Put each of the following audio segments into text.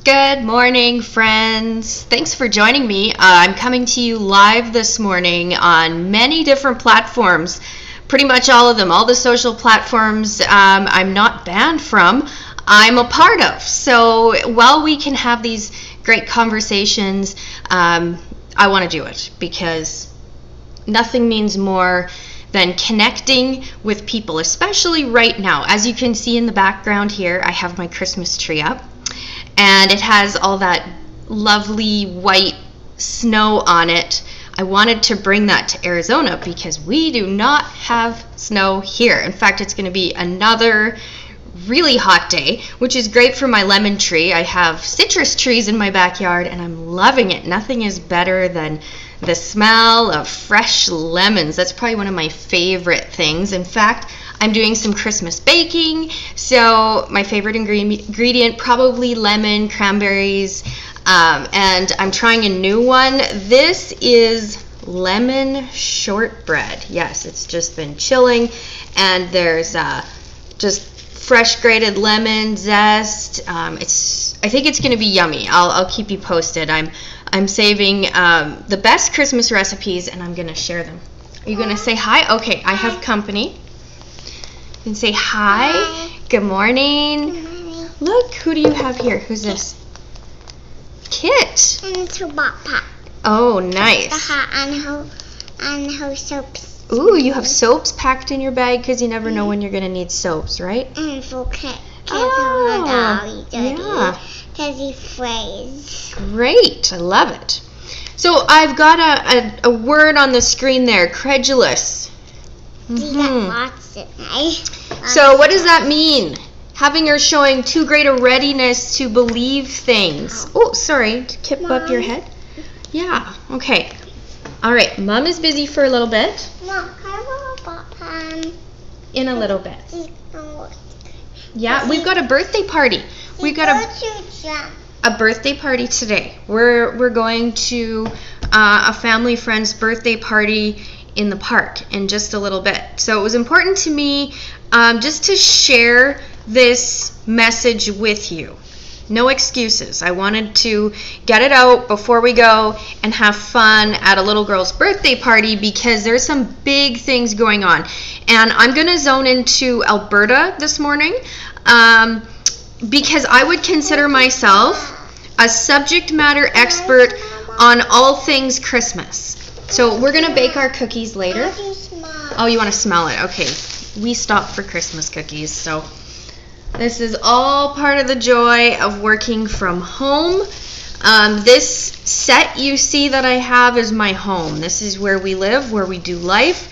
Good morning, friends. Thanks for joining me. I'm coming to you live this morning on many different platforms, pretty much all of them, all the social platforms I'm not banned from, I'm a part of. So while we can have these great conversations, I want to do it because nothing means more than connecting with people, especially right now. As you can see in the background here, I have my Christmas tree up. And it has all that lovely white snow on it. I wanted to bring that to Arizona because we do not have snow here. In fact, it's going to be another really hot day, which is great for my lemon tree. I have citrus trees in my backyard and I'm loving it. Nothing is better than the smell of fresh lemons. That's probably one of my favorite things. In fact, I'm doing some Christmas baking, so my favorite ingredient, probably lemon, cranberries, and I'm trying a new one. This is lemon shortbread. Yes, it's just been chilling, and there's just fresh grated lemon zest. I think it's going to be yummy. I'll keep you posted. I'm saving the best Christmas recipes, and I'm going to share them. Are you going to say hi? Okay, I have company. You can say hi. Good morning. Good morning. Look, who do you have here? Who's this? Kit. And it's a backpack. Oh, nice. The hat and her soaps. Ooh, you have soaps packed in your bag because you never know when you're going to need soaps, right? And for Kit. Oh, yeah. Because he plays. Great. I love it. So I've got a word on the screen there, credulous. So what does that mean? Having or showing too great a readiness to believe things. Oh, sorry. Kip up your head? Yeah. Okay. All right. Mom is busy for a little bit. Mom, can I have a bot pen? In a little bit. Yeah, we've got a birthday party. We've got a birthday party today. We're going to a family friend's birthday party in the park in just a little bit. So it was important to me just to share this message with you. No excuses. I wanted to get it out before we go and have fun at a little girl's birthday party because there's some big things going on. And I'm going to zone into Alberta this morning because I would consider myself a subject matter expert on all things Christmas. So we're going to bake our cookies later. Oh, you want to smell it? Okay. We stopped for Christmas cookies. So this is all part of the joy of working from home. This set you see that I have is my home. This is where we live, where we do life.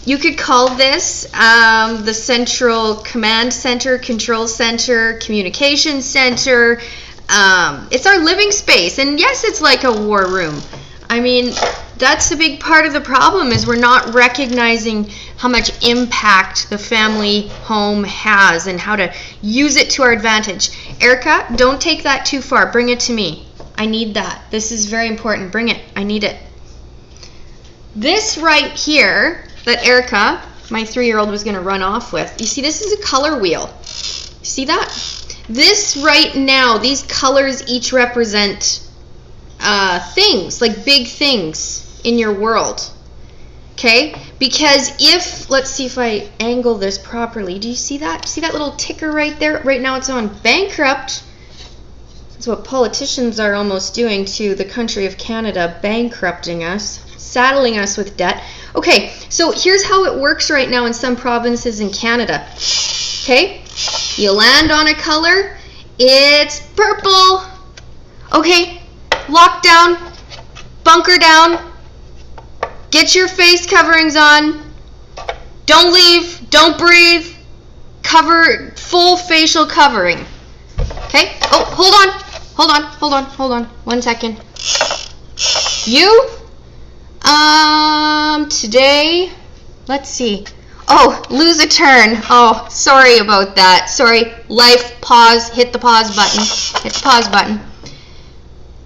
You could call this the central command center, control center, communication center. It's our living space. And yes, it's like a war room. I mean, that's a big part of the problem is we're not recognizing how much impact the family home has and how to use it to our advantage. Erica, don't take that too far. Bring it to me. I need that. This is very important. Bring it. I need it. This right here that Erica, my 3-year-old, was going to run off with. You see, this is a color wheel. See that? This right now, these colors each represent things, like big things in your world. Okay? Because if, let's see if I angle this properly. Do you see that? See that little ticker right there? Right now it's on bankrupt. That's what politicians are almost doing to the country of Canada, bankrupting us, saddling us with debt. Okay, so here's how it works right now in some provinces in Canada. Okay? You land on a color, it's purple. Okay, lock down, bunker down, get your face coverings on, don't leave, don't breathe, cover, full facial covering. Okay, oh, hold on, 1 second. You, today, let's see. Oh, lose a turn. Oh, sorry about that. Sorry. Life, pause, hit the pause button. Hit the pause button.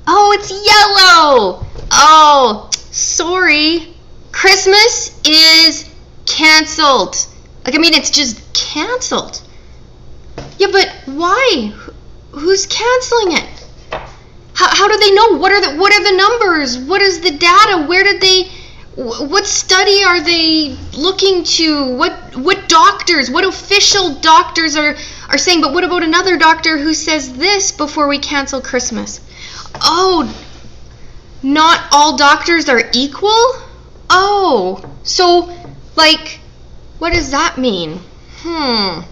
Oh, it's yellow. Oh, sorry. Christmas is canceled. Like, I mean, it's just canceled. Yeah, but why? Who's canceling it? How do they know? What are the numbers? What is the data? What study are they looking to? What doctors, what official doctors are saying? But what about another doctor who says this before we cancel Christmas? Oh, not all doctors are equal? Oh, so what does that mean? I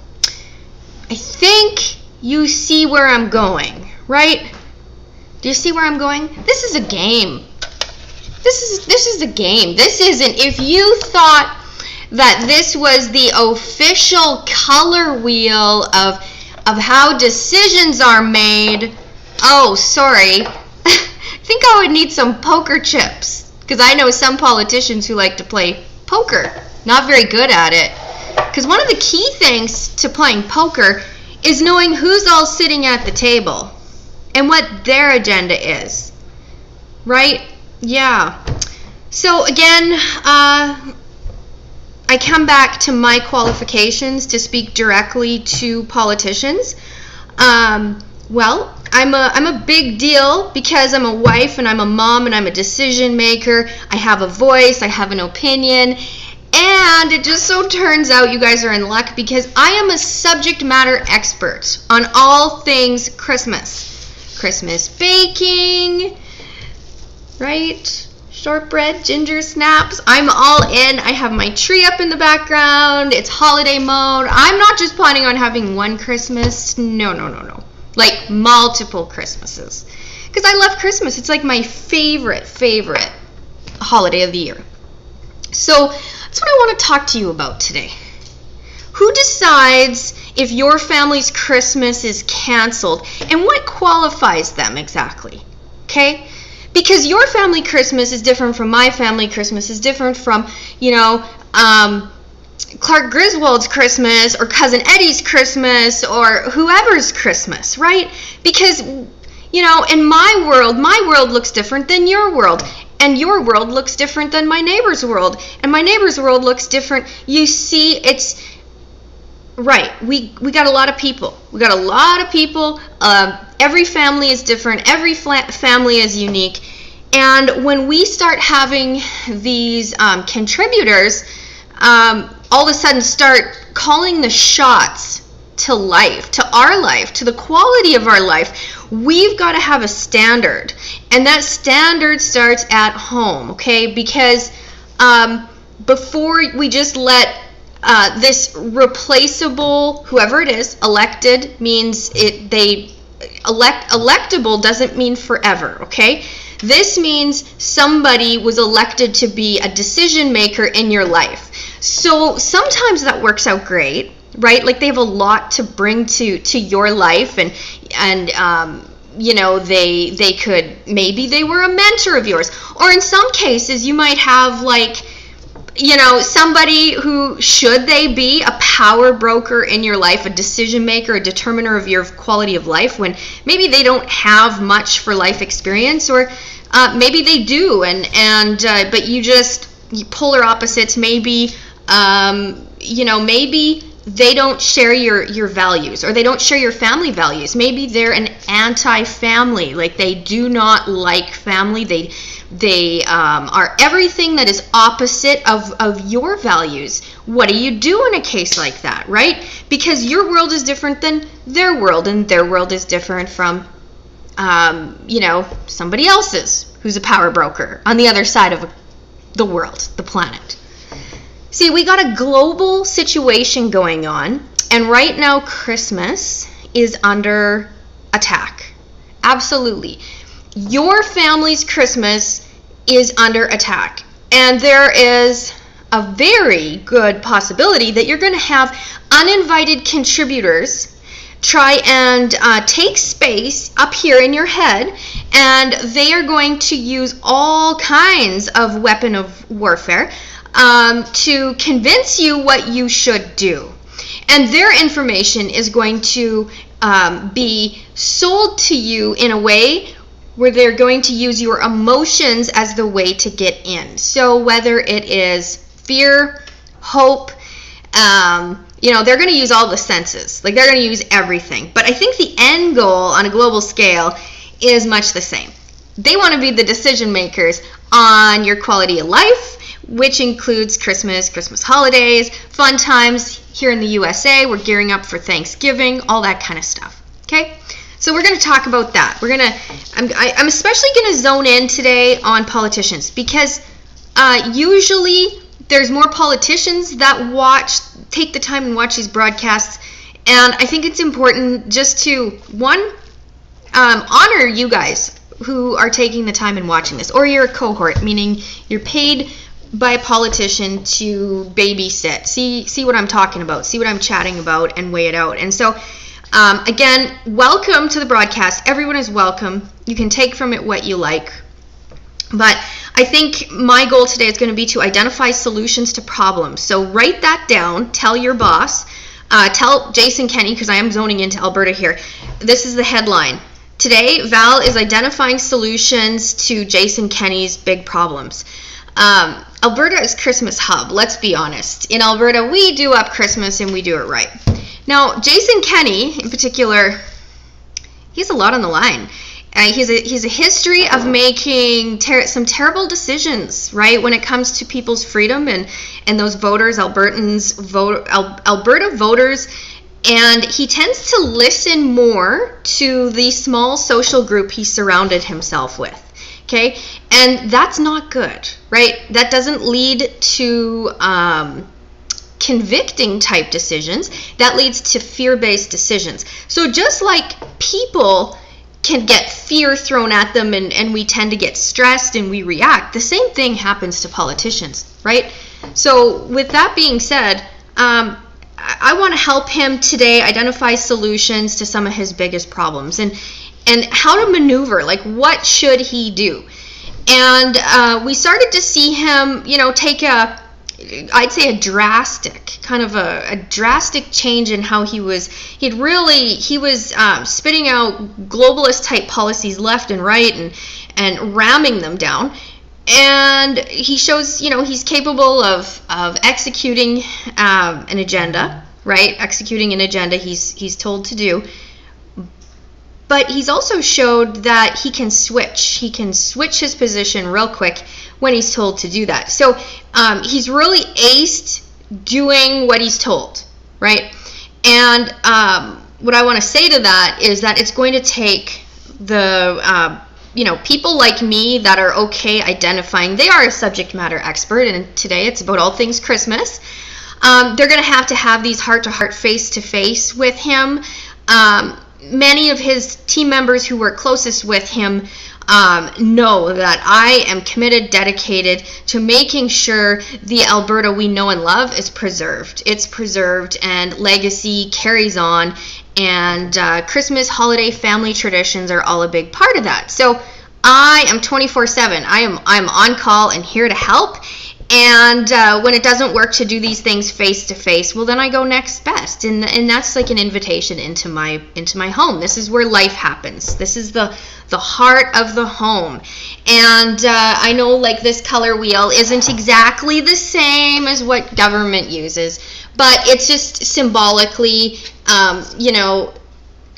think you see where I'm going, right? Do you see where I'm going? This is a game. This is a game. This isn't, if you thought that this was the official color wheel of how decisions are made, oh, sorry. I think I would need some poker chips, because I know some politicians who like to play poker. Not very good at it. Because one of the key things to playing poker is knowing who's all sitting at the table and what their agenda is. Right? Yeah. So again, I come back to my qualifications to speak directly to politicians. Well, I'm a big deal because I'm a wife and I'm a mom and I'm a decision maker. I have a voice, I have an opinion, and it just so turns out you guys are in luck because I am a subject matter expert on all things Christmas. Christmas baking, right? Shortbread, ginger snaps. I'm all in. I have my tree up in the background. It's holiday mode. I'm not just planning on having one Christmas. No. Like multiple Christmases. Because I love Christmas. It's like my favorite holiday of the year. So that's what I want to talk to you about today. Who decides if your family's Christmas is canceled and what qualifies them exactly? Okay? Because your family Christmas is different from my family Christmas, is different from, Clark Griswold's Christmas or Cousin Eddie's Christmas or whoever's Christmas, right? Because, in my world looks different than your world. And your world looks different than my neighbor's world. And my neighbor's world looks different. You see, it's... Right, we got a lot of people. Every family is different. Every family is unique. And when we start having these contributors, all of a sudden start calling the shots to life, to our life, to the quality of our life, we've got to have a standard. And that standard starts at home, okay? Because before we just let this replaceable, whoever it is, elected means electable doesn't mean forever, okay? This means somebody was elected to be a decision maker in your life. So sometimes that works out great, right? Like they have a lot to bring to your life and they could, maybe they were a mentor of yours. Or in some cases you might have somebody who, should they be a power broker in your life, a decision maker, a determiner of your quality of life, when maybe they don't have much for life experience, or maybe they do, but you polar opposites. Maybe maybe they don't share your values, or they don't share your family values. Maybe they're an anti-family, like they do not like family. They are everything that is opposite of your values. What do you do in a case like that, right? Because your world is different than their world, and their world is different from, somebody else's who's a power broker on the other side of the world, the planet. See, we got a global situation going on, and right now Christmas is under attack. Absolutely. Your family's Christmas is under attack, and there is a very good possibility that you're going to have uninvited contributors try and take space up here in your head, and they are going to use all kinds of weapon of warfare to convince you what you should do. And their information is going to be sold to you in a way where they're going to use your emotions as the way to get in. So whether it is fear, hope, they're going to use all the senses. Like, they're going to use everything. But I think the end goal on a global scale is much the same. They want to be the decision makers on your quality of life, which includes Christmas holidays, fun times. Here in the USA, we're gearing up for Thanksgiving, all that kind of stuff. Okay? So we're going to talk about that. I'm especially going to zone in today on politicians, because usually there's more politicians that take the time and watch these broadcasts, and I think it's important just to, one, honor you guys who are taking the time and watching this, or you're a cohort, meaning you're paid by a politician to babysit, see what I'm talking about, see what I'm chatting about, and weigh it out. And so, again, welcome to the broadcast. Everyone is welcome. You can take from it what you like. But I think my goal today is going to be to identify solutions to problems. So write that down. Tell your boss. Tell Jason Kenney, because I am zoning into Alberta here. This is the headline. Today, Val is identifying solutions to Jason Kenney's big problems. Alberta is Christmas hub, let's be honest. In Alberta, we do up Christmas and we do it right. Now, Jason Kenney, in particular, he's a lot on the line. He's a history of making some terrible decisions, right, when it comes to people's freedom and those voters, Alberta voters, and he tends to listen more to the small social group he surrounded himself with. Okay, and that's not good, right? That doesn't lead to convicting type decisions. That leads to fear-based decisions. So just like people can get fear thrown at them and we tend to get stressed and we react, the same thing happens to politicians, right? So with that being said, I want to help him today identify solutions to some of his biggest problems and how to maneuver, like what should he do. And we started to see him, take I'd say a drastic change in how he was spitting out globalist type policies left and right and ramming them down. And he shows, he's capable of executing an agenda, right? Executing an agenda he's told to do. But he's also showed that he can switch. He can switch his position real quick when he's told to do that. So he's really aced doing what he's told, right? And what I want to say to that is that it's going to take the people like me that are okay identifying. They are a subject matter expert, and today it's about all things Christmas. They're going to have these heart-to-heart, face-to-face with him. Many of his team members who work closest with him know that I am committed, dedicated to making sure the Alberta we know and love is preserved. It's preserved and legacy carries on, and Christmas, holiday, family traditions are all a big part of that. So I am 24/7. I'm on call and here to help. And when it doesn't work to do these things face to face, well, then I go next best, and that's like an invitation into my home. This is where life happens. This is the heart of the home. And I know, like, this color wheel isn't exactly the same as what government uses, but it's just symbolically,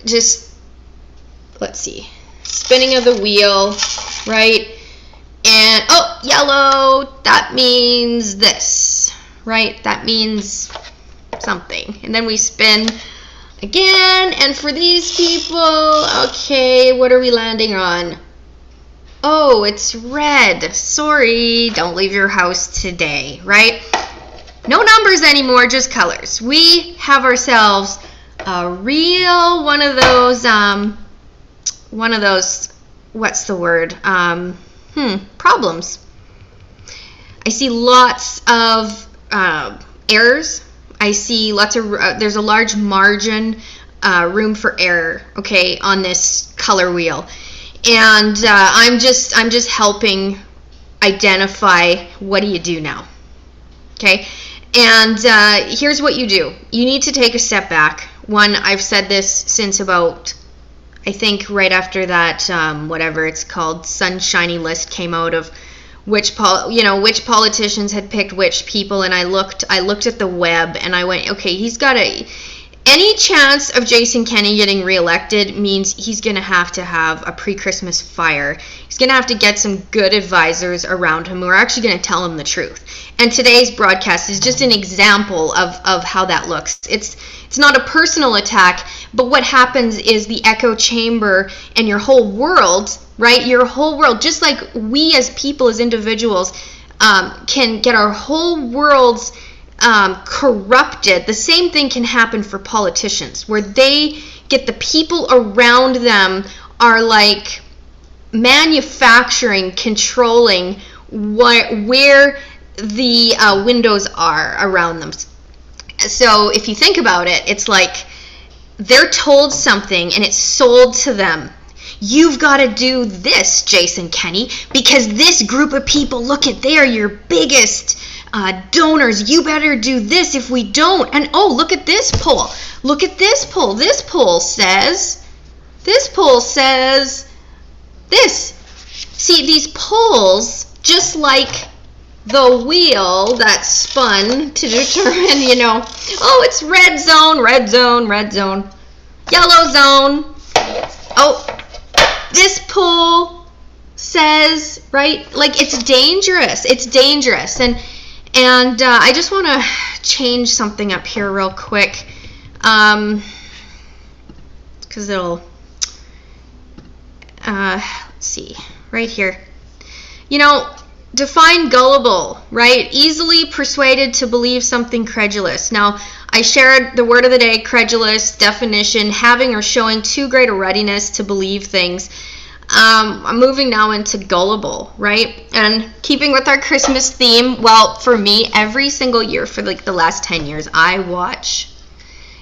just let's see, spinning of the wheel, right? And, oh, yellow, that means this, right? That means something. And then we spin again, and for these people, okay, what are we landing on? Oh, it's red. Sorry, don't leave your house today, right? No numbers anymore, just colors. We have ourselves a real one of those, what's the word? Problems. I see lots of errors. I see lots of, there's a large margin, room for error, okay, on this color wheel. And I'm just helping identify what do you do now, okay? And here's what you do. You need to take a step back. One, I've said this since about, I think right after that, whatever it's called, sunshiny list came out of which politicians had picked which people, and I looked at the web and I went, okay, he's got any chance of Jason Kenney getting reelected means he's going to have a pre-Christmas fire. He's going to have to get some good advisors around him who are actually going to tell him the truth. And today's broadcast is just an example of how that looks. It's not a personal attack, but what happens is the echo chamber and your whole world, right? Your whole world, just like we as people, as individuals, can get our whole worlds corrupted. The same thing can happen for politicians, where they get the people around them are like manufacturing, controlling where the windows are around them. So if you think about it, it's like they're told something and it's sold to them. You've got to do this, Jason Kenney, because this group of people, look at, they're your biggest donors. You better do this. If we don't, and oh, look at this poll. Look at this poll. This poll says this. See, these polls, just like the wheel that spun to determine, oh, it's red zone, red zone, red zone, yellow zone. Oh, this poll says, right, like it's dangerous. It's dangerous. And I just want to change something up here real quick, because it'll, let's see, right here. Define gullible, right? Easily persuaded to believe something credulous. Now, I shared the word of the day, credulous, definition, having or showing too great a readiness to believe things. I'm moving now into gullible, right? And keeping with our Christmas theme, well, for me, every single year for like the last 10 years, I watch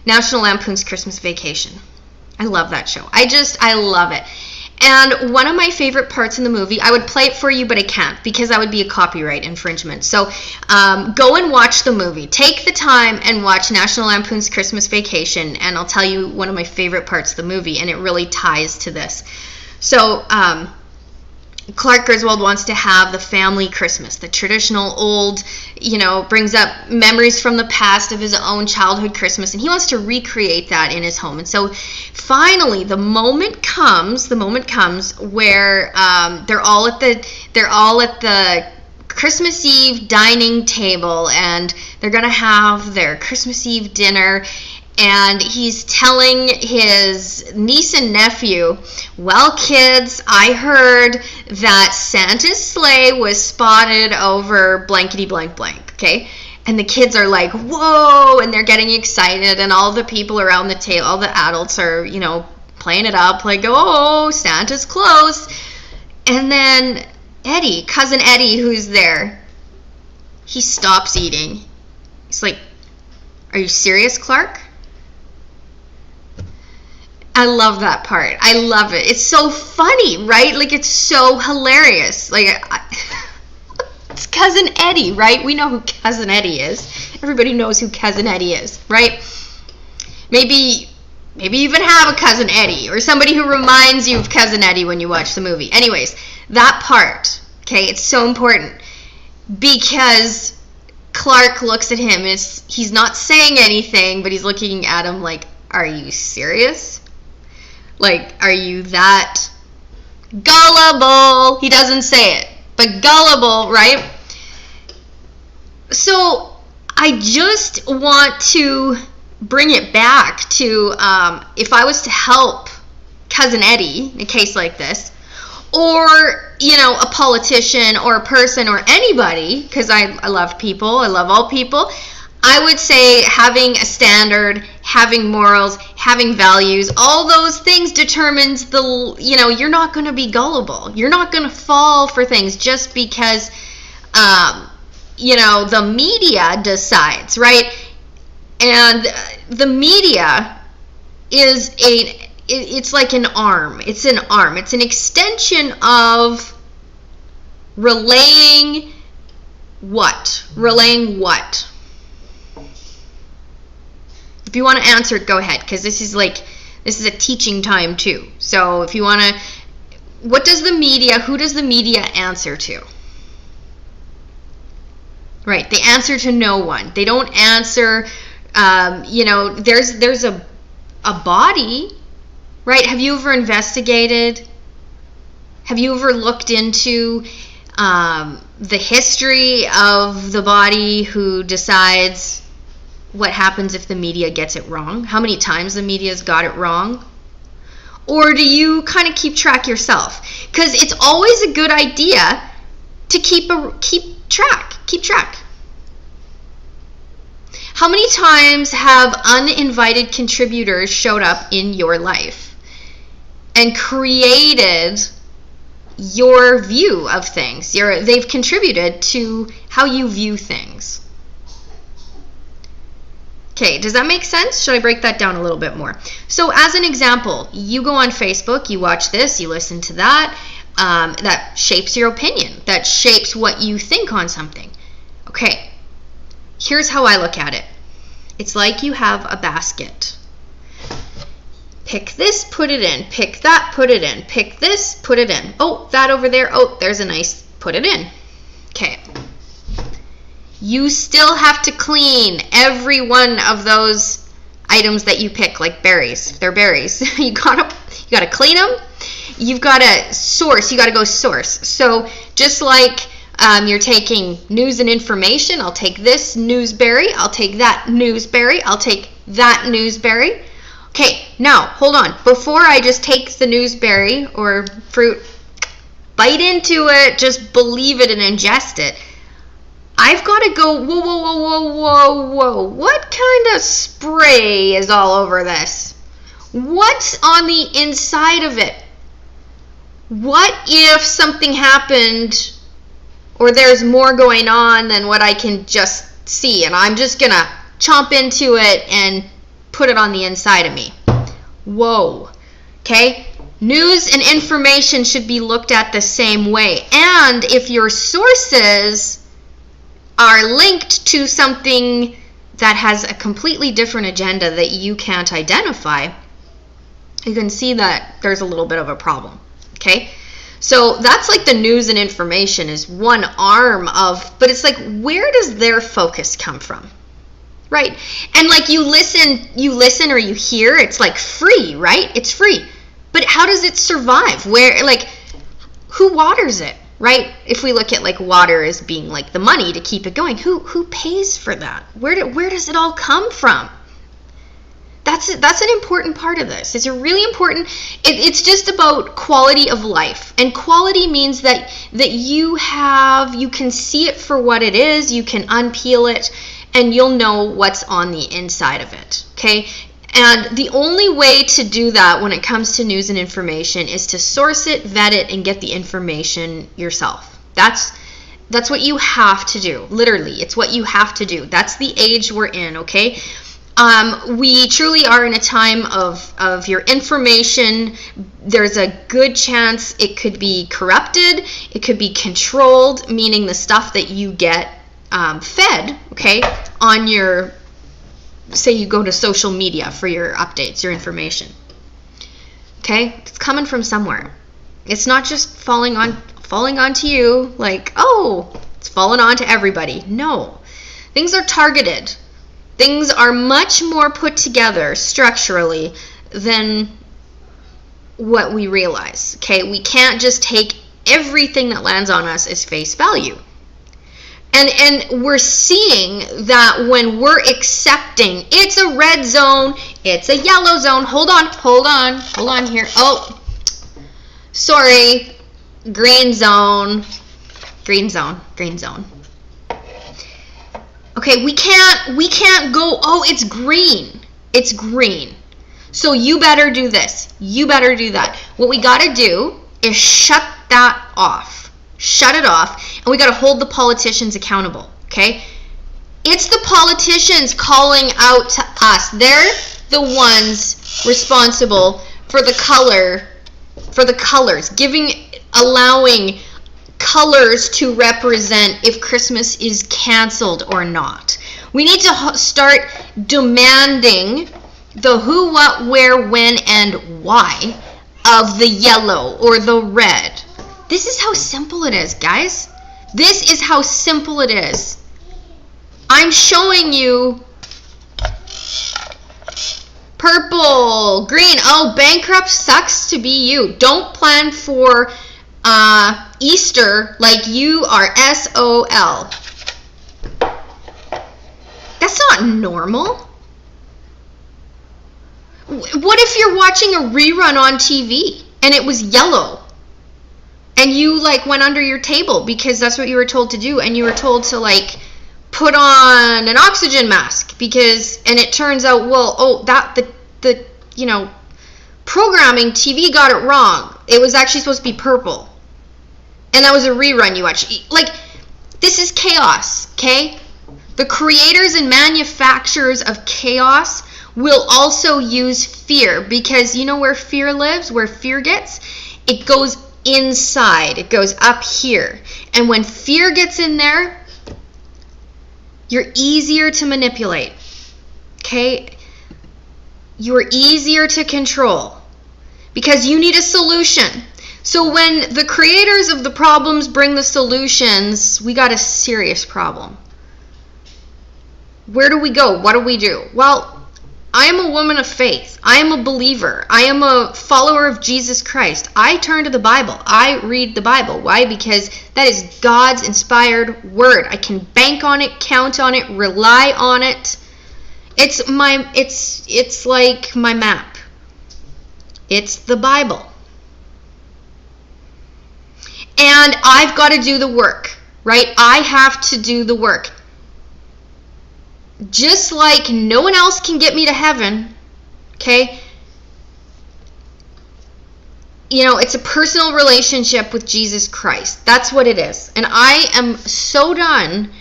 National Lampoon's Christmas Vacation. I love that show. I love it. And one of my favorite parts in the movie, I would play it for you, but I can't because that would be a copyright infringement. So go and watch the movie. Take the time and watch National Lampoon's Christmas Vacation, and I'll tell you one of my favorite parts of the movie, and it really ties to this. So Clark Griswold wants to have the family Christmas, the traditional old, brings up memories from the past of his own childhood Christmas, and he wants to recreate that in his home. And so finally the moment comes where they're all at the Christmas Eve dining table, and they're going to have their Christmas Eve dinner. And he's telling his niece and nephew, well, kids, I heard that Santa's sleigh was spotted over blankety blank blank, okay? And the kids are like, whoa, and they're getting excited, and all the people around the table, all the adults are, playing it up, like, oh, Santa's close. And then Eddie, cousin Eddie, who's there, he stops eating. He's like, are you serious, Clark? I love that part. I love it. It's so funny, right? Like, it's so hilarious. Like, it's Cousin Eddie, right? We know who Cousin Eddie is. Everybody knows who Cousin Eddie is, right? Maybe you even have a Cousin Eddie or somebody who reminds you of Cousin Eddie when you watch the movie. Anyways, that part, okay, it's so important because Clark looks at him and he's not saying anything, but he's looking at him like, are you serious? Like, are you that gullible? He doesn't say it, but gullible, right? So I just want to bring it back to if I was to help Cousin Eddie in a case like this, or, a politician or a person or anybody, because I love people, I love all people, I would say having a standard, having morals, having values, all those things determines you're not going to be gullible. You're not going to fall for things just because, the media decides, right? And the media is it's like an arm. It's an arm. It's an extension of relaying what? Relaying what? If you want to answer it, go ahead, because this is a teaching time too. So if you want to, who does the media answer to? Right. They answer to no one. They don't answer, there's a body, right? Have you ever investigated? Have you ever looked into the history of the body who decides what happens if the media gets it wrong? How many times the media's got it wrong? Or do you kind of keep track yourself? Because it's always a good idea to keep track. How many times have uninvited contributors showed up in your life and created your view of things? They've contributed to how you view things. Okay, does that make sense? Should I break that down a little bit more? So as an example, you go on Facebook, you watch this, you listen to that. That shapes your opinion. That shapes what you think on something. Okay, here's how I look at it. It's like you have a basket. Pick this, put it in. Pick that, put it in. Pick this, put it in. Oh, that over there. Oh, there's a nice, put it in. Okay. You still have to clean every one of those items that you pick, like berries. They're berries. You gotta clean them. You've got to source. You got to go source. So just like you're taking news and information, I'll take this newsberry. I'll take that newsberry. I'll take that newsberry. Okay, now hold on. Before I just take the newsberry or fruit, bite into it, just believe it and ingest it, I've got to go, whoa. What kind of spray is all over this? What's on the inside of it? What if something happened or there's more going on than what I can just see, and I'm just going to chomp into it and put it on the inside of me? Whoa. Okay? News and information should be looked at the same way. And if your sources are linked to something that has a completely different agenda that you can't identify, you can see that there's a little bit of a problem. Okay? So that's like the news and information is one arm of, but it's like, where does their focus come from? Right? And like you listen or you hear, it's like free, right? It's free. But how does it survive? Where, like, who waters it? Right? If we look at like water as being like the money to keep it going, who pays for that? Where does it all come from? That's an important part of this. It's a really important. It's just about quality of life, and quality means that you can see it for what it is. You can unpeel it, and you'll know what's on the inside of it. Okay. And the only way to do that when it comes to news and information is to source it, vet it, and get the information yourself. That's what you have to do. Literally, it's what you have to do. That's the age we're in, okay? We truly are in a time of your information. There's a good chance it could be corrupted. It could be controlled, meaning the stuff that you get fed, okay, on your, say you go to social media for your updates, your information. Okay? It's coming from somewhere. It's not just falling onto you like, oh, it's falling onto everybody. No. Things are targeted. Things are much more put together structurally than what we realize. Okay? We can't just take everything that lands on us as face value. And we're seeing that when we're accepting, it's a red zone, it's a yellow zone. Hold on here. Oh, sorry, green zone. Okay, we can't go, oh, it's green. So you better do this. You better do that. What we got to do is shut that off. Shut it off, and we got to hold the politicians accountable, okay? It's the politicians calling out to us. They're the ones responsible for the colors, allowing colors to represent if Christmas is canceled or not. We need to start demanding the who, what, where, when, and why of the yellow or the red. This is how simple it is, guys. This is how simple it is. I'm showing you purple, green. Oh, bankrupt sucks to be you. Don't plan for Easter like you are SOL. That's not normal. What if you're watching a rerun on TV and it was yellow and you like went under your table because that's what you were told to do, and you were told to like put on an oxygen mask and it turns out, the programming TV got it wrong. It was actually supposed to be purple. And that was a rerun you watched. Like, this is chaos, okay? The creators and manufacturers of chaos will also use fear, because you know where fear lives, where fear gets? It goes inside. It goes up here. And when fear gets in there, you're easier to manipulate, okay? You're easier to control because you need a solution. So when the creators of the problems bring the solutions, we got a serious problem. Where do we go? What do we do? Well, I am a woman of faith. I am a believer. I am a follower of Jesus Christ. I turn to the Bible. I read the Bible. Why? Because that is God's inspired word. I can bank on it, count on it, rely on it. It's like my map. It's the Bible. And I've got to do the work, right? I have to do the work. Just like no one else can get me to heaven, okay? You know, it's a personal relationship with Jesus Christ. That's what it is. And I am so done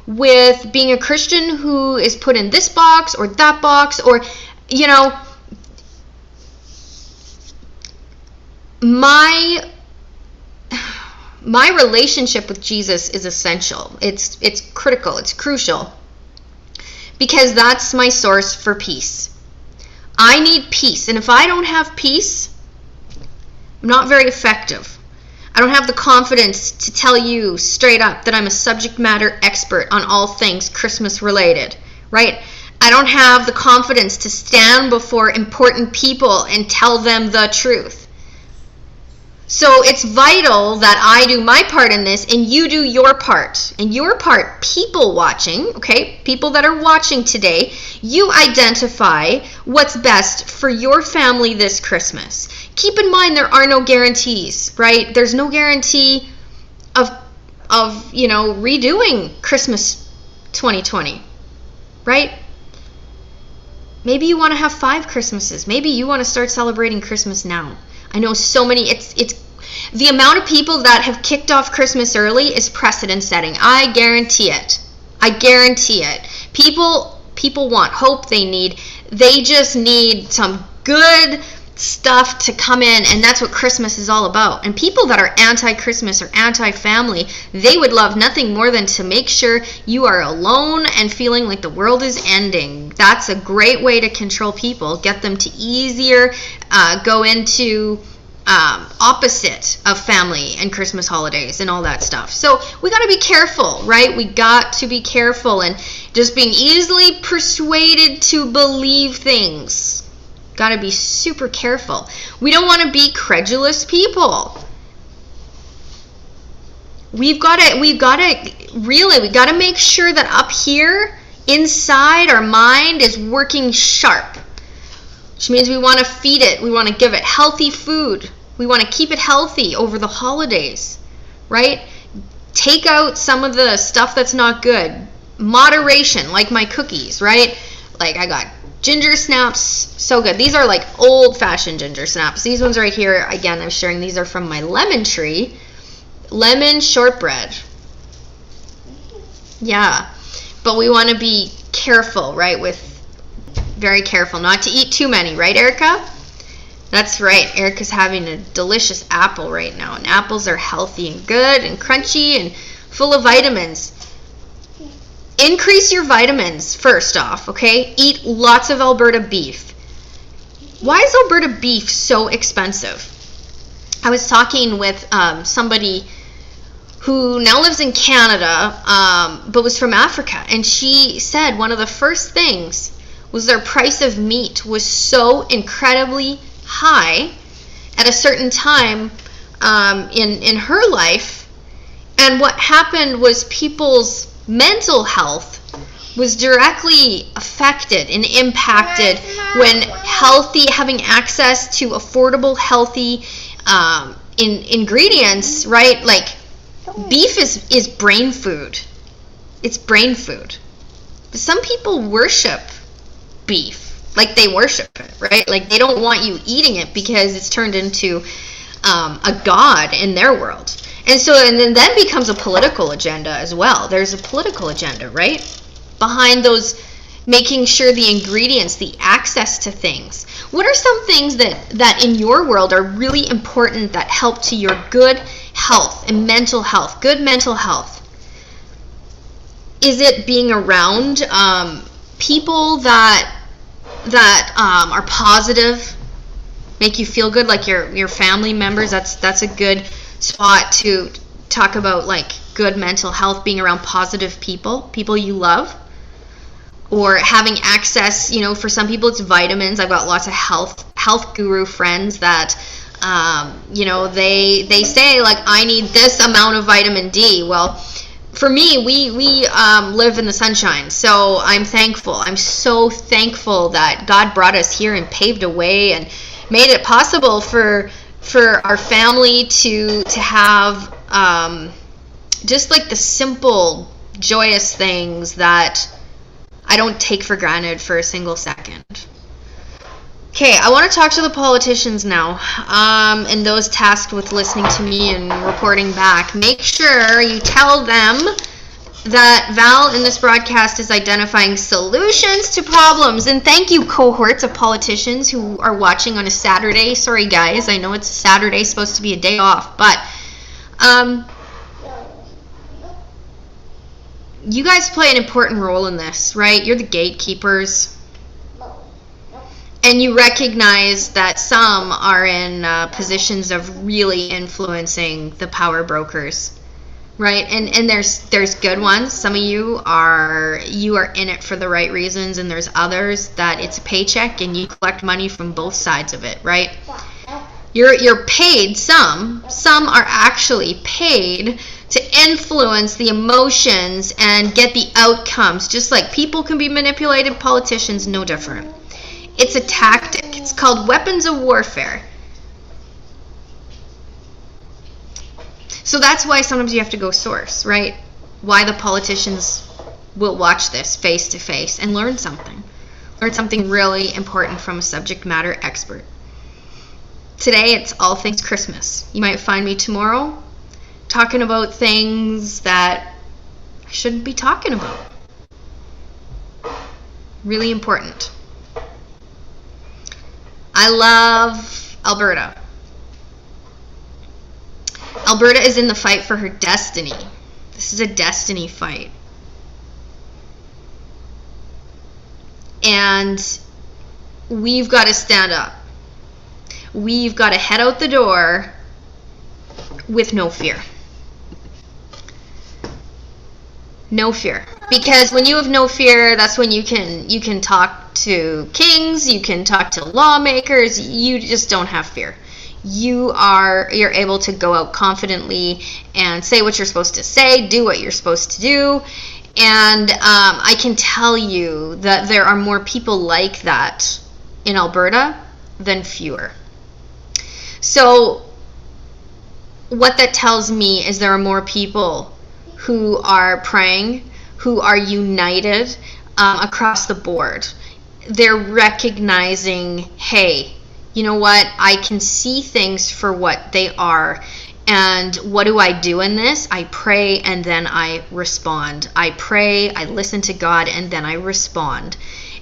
with being a Christian who is put in this box or that box, or, you know, my relationship with Jesus is essential. It's critical. It's crucial. Because that's my source for peace. I need peace. And if I don't have peace, I'm not very effective. I don't have the confidence to tell you straight up that I'm a subject matter expert on all things Christmas related, right? I don't have the confidence to stand before important people and tell them the truth. So it's vital that I do my part in this and you do your part. And your part, people watching, okay, people that are watching today, you identify what's best for your family this Christmas. Keep in mind there are no guarantees, right? There's no guarantee of redoing Christmas 2020, right? Maybe you want to have 5 Christmases. Maybe you want to start celebrating Christmas now. I know so many, it's the amount of people that have kicked off Christmas early is precedent setting. I guarantee it. I guarantee it. People want hope. They just need some good stuff to come in, and that's what Christmas is all about. And people that are anti-Christmas or anti-family, they would love nothing more than to make sure you are alone and feeling like the world is ending. That's a great way to control people, get them to easier go into opposite of family and Christmas holidays and all that stuff. So we got to be careful, right? We got to be careful, and just being easily persuaded to believe things. Got to be super careful. We don't want to be credulous people. We got to make sure that up here inside our mind is working sharp. Which means we want to feed it. We want to give it healthy food. We want to keep it healthy over the holidays, right? Take out some of the stuff that's not good. Moderation, like my cookies, right? Like I got ginger snaps, so good. These are like old-fashioned ginger snaps. These ones right here, again, I'm sharing. These are from my lemon tree. Lemon shortbread. Yeah. But we want to be careful, right? Very careful not to eat too many, right, Erica? That's right. Erica's having a delicious apple right now. And apples are healthy and good and crunchy and full of vitamins. Increase your vitamins first off, okay? Eat lots of Alberta beef. Why is Alberta beef so expensive? I was talking with somebody who now lives in Canada, but was from Africa. And she said one of the first things was their price of meat was so incredibly high at a certain time in her life. And what happened was people's mental health was directly affected and impacted when having access to affordable, healthy ingredients, right? Like beef is brain food. It's brain food. But some people worship beef. Like they worship it, right? Like they don't want you eating it because it's turned into a god in their world. And then becomes a political agenda as well. There's a political agenda, right? Behind those, making sure the ingredients, the access to things. What are some things that in your world are really important that help to your good health and mental health, good mental health? Is it being around people that are positive, make you feel good, like your family members? That's a good spot to talk about, like good mental health, being around positive people you love. Or having access, for some people it's vitamins. I've got lots of health guru friends that, they say, like, I need this amount of vitamin D. Well, for me, we live in the sunshine, so I'm thankful. I'm so thankful that God brought us here and paved a way and made it possible for our family to have just like the simple, joyous things that I don't take for granted for a single second. Okay, I want to talk to the politicians now, and those tasked with listening to me and reporting back. Make sure you tell them that Val in this broadcast is identifying solutions to problems. And thank you, cohorts of politicians who are watching on a Saturday. Sorry, guys, I know it's Saturday, supposed to be a day off, but you guys play an important role in this, right? You're the gatekeepers. And you recognize that some are in positions of really influencing the power brokers, right? And there's good ones. Some of you are in it for the right reasons, and there's others that it's a paycheck and you collect money from both sides of it, right? You're paid. Some are actually paid to influence the emotions and get the outcomes. Just like people can be manipulated, politicians no different. It's a tactic. It's called weapons of warfare. So that's why sometimes you have to go source, right? Why the politicians will watch this face to face and learn something. Learn something really important from a subject matter expert. Today it's all things Christmas. You might find me tomorrow talking about things that I shouldn't be talking about. Really important. I love Alberta. Alberta is in the fight for her destiny. This is a destiny fight. And we've got to stand up. We've got to head out the door with no fear. No fear. Because when you have no fear, that's when you can talk to kings, you can talk to lawmakers, you just don't have fear. You're able to go out confidently and say what you're supposed to say, do what you're supposed to do. And I can tell you that there are more people like that in Alberta than fewer. So what that tells me is there are more people who are praying, who are united across the board. They're recognizing, hey, you know what? I can see things for what they are. And what do I do in this? I pray and then I respond. I pray, I listen to God, and then I respond.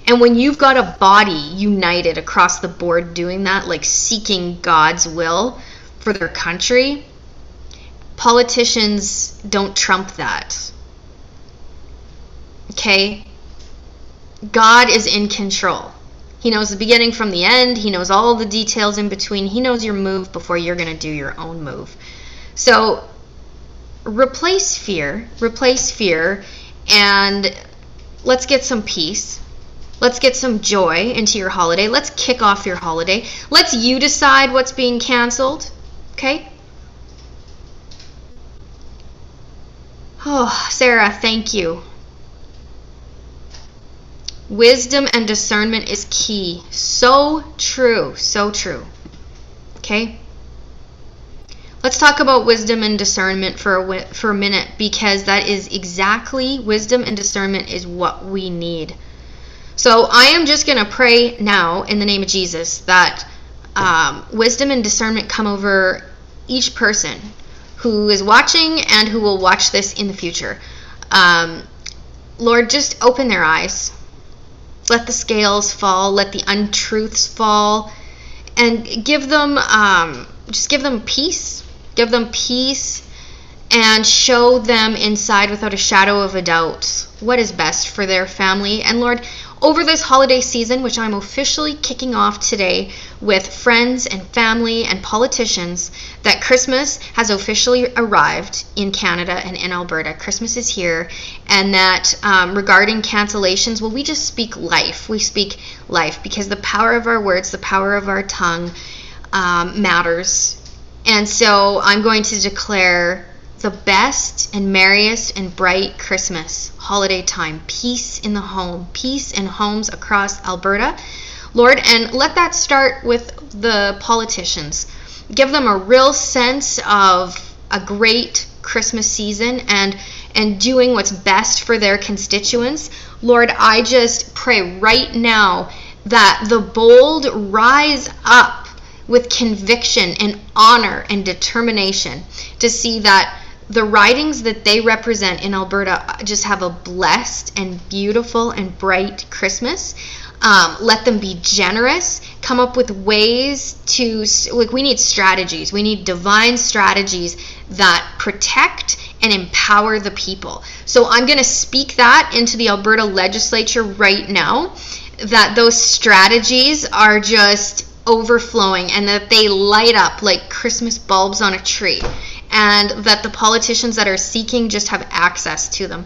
And when you've got a body united across the board doing that, like seeking God's will for their country, politicians don't trump that. Okay? God is in control. He knows the beginning from the end. He knows all the details in between. He knows your move before you're going to do your own move. So replace fear, and let's get some peace. Let's get some joy into your holiday. Let's kick off your holiday. Let's you decide what's being canceled, okay? Oh, Sarah, thank you. Wisdom and discernment is key. So true, so true. Okay? Let's talk about wisdom and discernment for a minute, because that is exactly, wisdom and discernment is what we need. So I am just going to pray now in the name of Jesus that wisdom and discernment come over each person who is watching and who will watch this in the future. Lord, just open their eyes. Let the scales fall. Let the untruths fall. And give them, just give them peace. Give them peace and show them inside without a shadow of a doubt what is best for their family. And Lord, over this holiday season, which I'm officially kicking off today with friends and family and politicians, that Christmas has officially arrived in Canada and in Alberta. Christmas is here, and that regarding cancellations, well, we just speak life. We speak life because the power of our words, the power of our tongue matters. And so I'm going to declare the best and merriest and bright Christmas holiday time. Peace in the home. Peace in homes across Alberta. Lord, and let that start with the politicians. Give them a real sense of a great Christmas season and doing what's best for their constituents. Lord, I just pray right now that the bold rise up with conviction and honor and determination to see that the ridings that they represent in Alberta just have a blessed and beautiful and bright Christmas. Let them be generous, come up with ways to, like, we need strategies. We need divine strategies that protect and empower the people. So I'm going to speak that into the Alberta legislature right now, that those strategies are just overflowing and that they light up like Christmas bulbs on a tree, and that the politicians that are seeking just have access to them.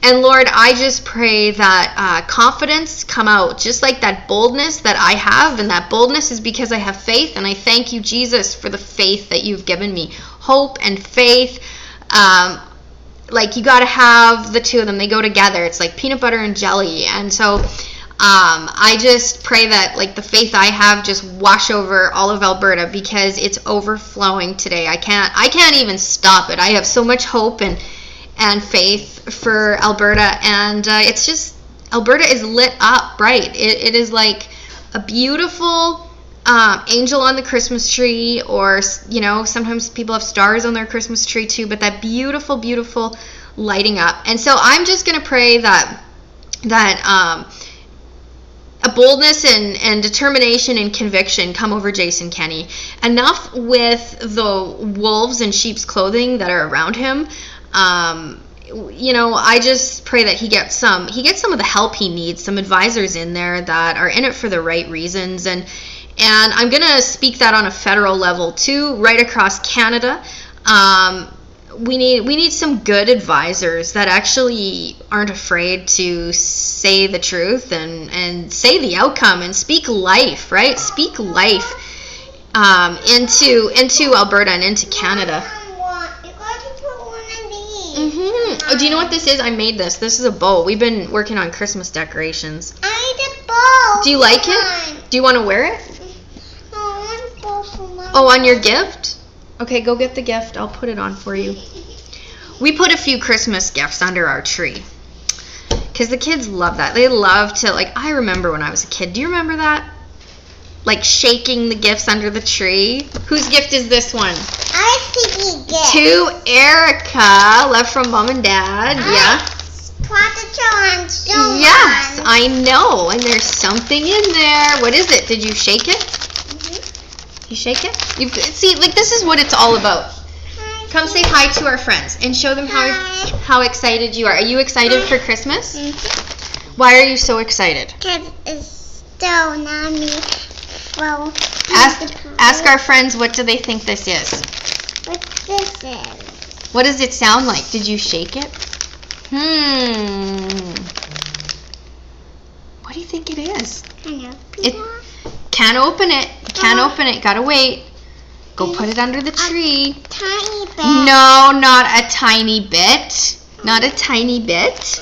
And Lord, I just pray that confidence come out, just like that boldness that I have, and that boldness is because I have faith, and I thank you, Jesus, for the faith that you've given me. Hope and faith, like you got to have the two of them. They go together. It's like peanut butter and jelly. And so I just pray that, like, the faith I have just wash over all of Alberta, because it's overflowing today. I can't even stop it. I have so much hope and faith for Alberta, and it's just, Alberta is lit up bright. It is like a beautiful angel on the Christmas tree, or, you know, sometimes people have stars on their Christmas tree too, but that beautiful, beautiful lighting up. And so I'm just going to pray that a boldness and determination and conviction come over Jason Kenney. Enough with the wolves in sheep's clothing that are around him. You know, I just pray that he gets some of the help he needs, some advisors in there that are in it for the right reasons. And I'm going to speak that on a federal level too, right across Canada. We need some good advisors that actually aren't afraid to say the truth and say the outcome and speak life, right? Speak life into Alberta and into Canada. Oh, do you know what this is? I made this. This is a bow. We've been working on Christmas decorations. I need a bow. Do you like it? Do you want to wear it? No, I want a bow for Mom. Oh, on your gift? Okay, go get the gift. I'll put it on for you. We put a few Christmas gifts under our tree because the kids love that. They love to, like, I remember when I was a kid. Do you remember that? Like shaking the gifts under the tree. Whose gift is this one? I see gift. To Erica, left from Mom and Dad. Yeah. Yes, I know. And there's something in there. What is it? Did you shake it? Mm-hmm. You shake it? See, like, this is what it's all about. Come say hi to our friends and show them how excited you are. Are you excited for Christmas? Mm-hmm. Why are you so excited? Because it's so yummy. Well, ask our friends, what do they think this is? What this is? What does it sound like? Did you shake it? What do you think it is? Can't open it. Can't open it. Gotta wait. Go put it under the tree. Tiny bit. No, not a tiny bit. Not a tiny bit.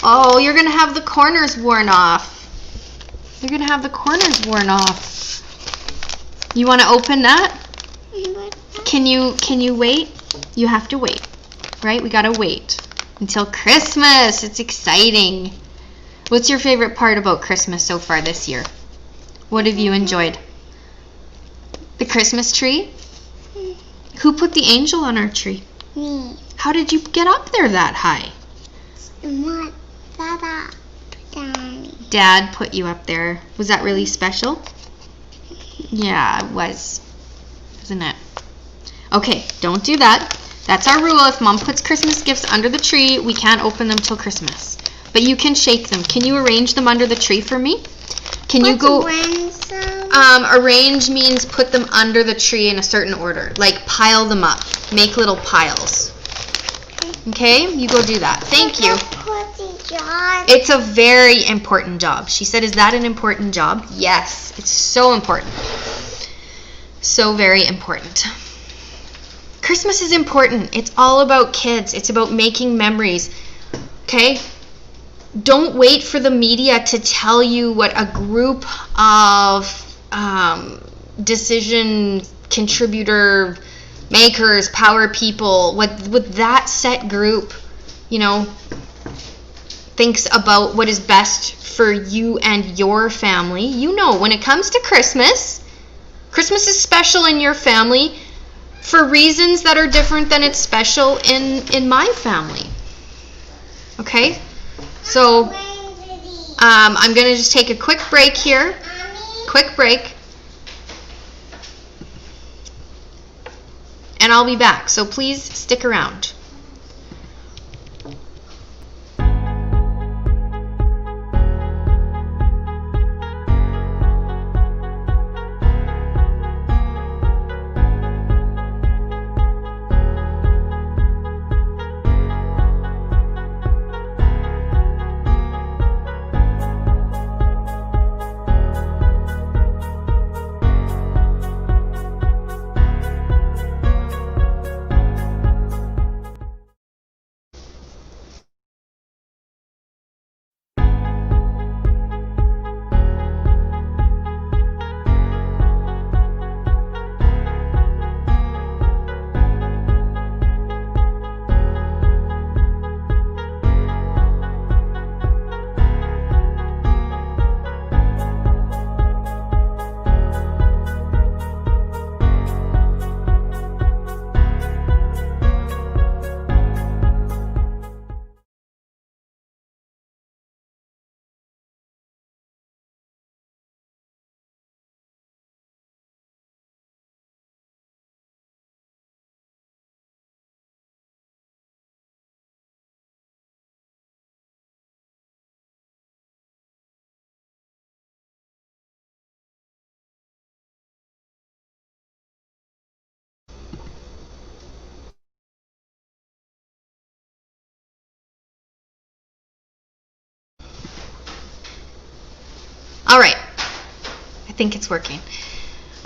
Oh, you're gonna have the corners worn off. You're gonna have the corners worn off. You wanna open that? Can you wait? You have to wait, right? We gotta wait until Christmas. It's exciting. What's your favorite part about Christmas so far this year? What have you enjoyed? The Christmas tree? Who put the angel on our tree? Me. How did you get up there that high? What? Dada. Daddy. Dad put you up there. Was that really special? Yeah, it was. Wasn't it? Okay, don't do that. That's our rule. If Mom puts Christmas gifts under the tree, we can't open them till Christmas. But you can shake them. Can you arrange them under the tree for me? Can you go... arrange means put them under the tree in a certain order. Like pile them up. Make little piles. Okay? You go do that. Thank you. It's a very important job. She said, is that an important job? Yes. It's so important. So very important. Christmas is important. It's all about kids. It's about making memories. Okay? Don't wait for the media to tell you what a group of decision contributor makers, power people, what that set group, thinks about what is best for you and your family. You know, when it comes to Christmas, Christmas is special in your family for reasons that are different than it's special in my family. Okay? So, I'm going to just take a quick break here. Quick break. And I'll be back. So please stick around. All right, I think it's working.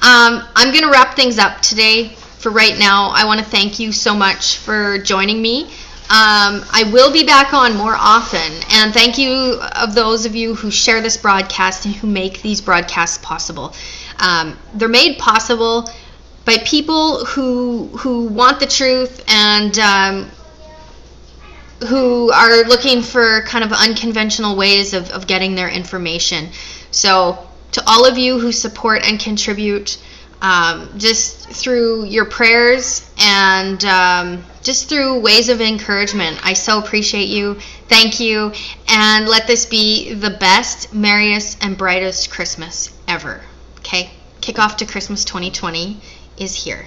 I'm going to wrap things up today. For right now, I want to thank you so much for joining me. I will be back on more often, and thank you of those of you who share this broadcast and who make these broadcasts possible. They're made possible by people who want the truth and who are looking for kind of unconventional ways of getting their information. So to all of you who support and contribute, just through your prayers and just through ways of encouragement, I so appreciate you. Thank you. And let this be the best, merriest, and brightest Christmas ever. Okay? Kickoff to Christmas 2020 is here.